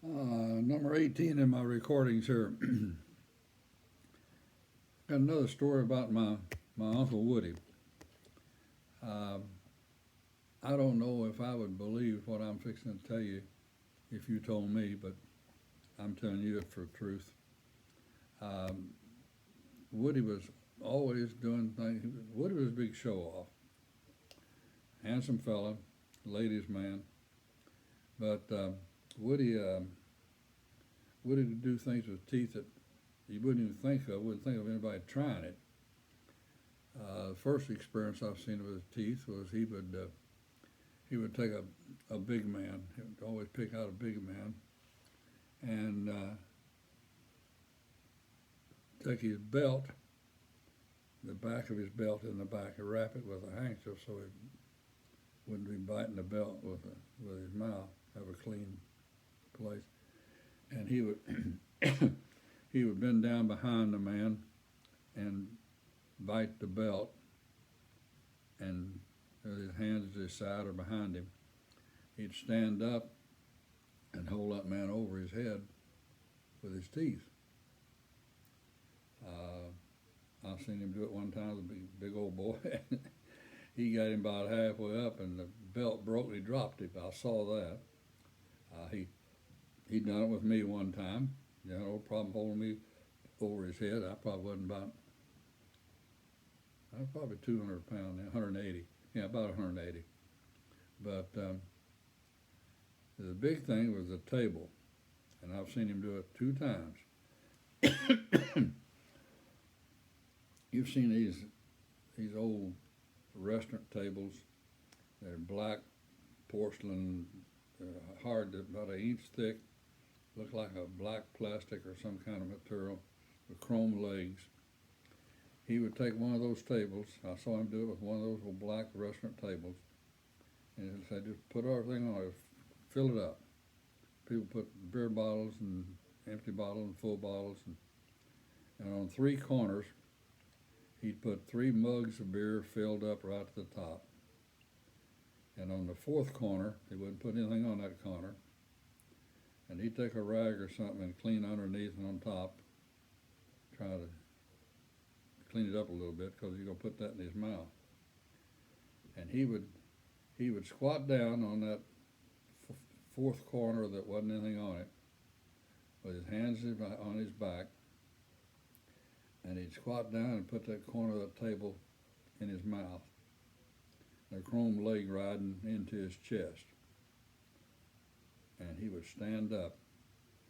Number 18 in my recordings here. Got another story about my Uncle Woody. Uh, I don't know if I would believe what I'm fixing to tell you if you told me, but I'm telling you it for truth. Um, Woody was always doing things. Woody was a big show off. Handsome fella, ladies' man. But Woody, Woody would do things with teeth that you wouldn't even think of, wouldn't think of anybody trying it. The first experience I've seen of his teeth was he would take a big man. He would always pick out a big man and take his belt, the back of his belt in the back, and wrap it with a handkerchief so he wouldn't be biting the belt with his mouth. Have a clean place, and he would he would bend down behind the man and bite the belt, and with his hands at his side or behind him, he'd stand up and hold that man over his head with his teeth. I've seen him do it one time with a big old boy. He got him about halfway up, and the belt broke. And he dropped it. I saw that. He done it with me one time. He had no problem holding me over his head. I probably wasn't about. I was probably 200 pounds now, 180. Yeah, about 180. But the big thing was the table, and I've seen him do it 2 times. You've seen these old restaurant tables. They're black porcelain, hard, about an inch thick, look like a black plastic or some kind of material with chrome legs. He would take one of those tables. I saw him do it with one of those old black restaurant tables, and he said, just put everything on it, fill it up. People put beer bottles and empty bottles and full bottles, and on 3 corners, he'd put 3 mugs of beer filled up right to the top. And on the 4th corner, he wouldn't put anything on that corner. And he'd take a rag or something and clean underneath and on top, try to clean it up a little bit because he's going to put that in his mouth. And he would squat down on that 4th corner that wasn't anything on it, with his hands on his back, and he'd squat down and put that corner of the table in his mouth, the chrome leg riding into his chest. And he would stand up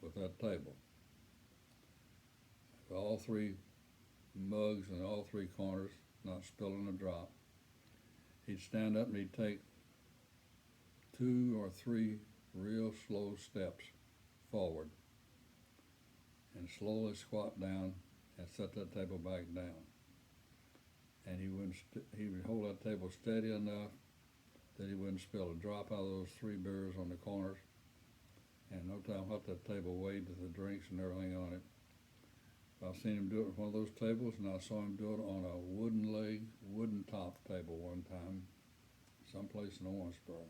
with that table, with all 3 mugs and all 3 corners, not spilling a drop. He'd stand up and he'd take 2 or 3 real slow steps forward and slowly squat down and set that table back down. And he would hold that table steady enough that he wouldn't spill a drop out of those 3 beers on the corners, and no time what that table weighed with the drinks and everything on it. I've seen him do it with one of those tables, and I saw him do it on a wooden top table one time, someplace in Owensboro.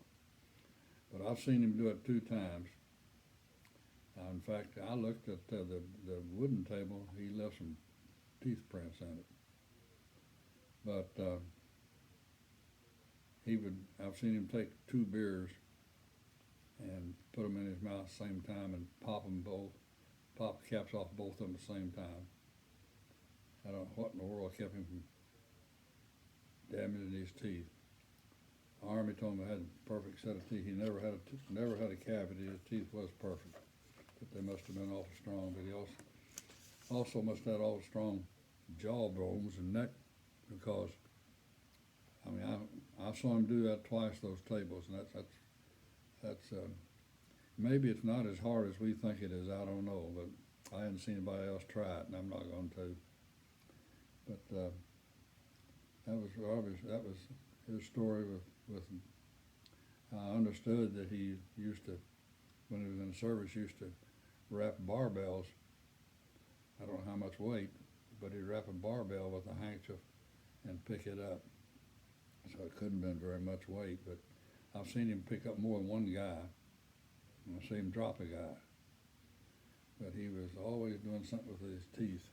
But I've seen him do it 2 times. In fact, I looked at the wooden table. He left some teeth prints in it. But I've seen him take 2 beers and put them in his mouth at the same time and pop the caps off both of them at the same time. I don't know what in the world kept him from damaging his teeth. Army told him I had a perfect set of teeth. He never had a cavity. His teeth was perfect, but they must have been awful strong. But he also must have had all strong jaw bones and neck, because I saw him do that twice, those tables, and that's maybe it's not as hard as we think it is. I don't know, but I hadn't seen anybody else try it, and I'm not going to. But that was his story with I understood that he used to, when he was in the service, used to wrap barbells. I don't know how much weight, but he'd wrap a barbell with a handkerchief and pick it up. So it couldn't have been very much weight, but I've seen him pick up more than one guy, and I've seen him drop a guy. he was always doing something with his teeth.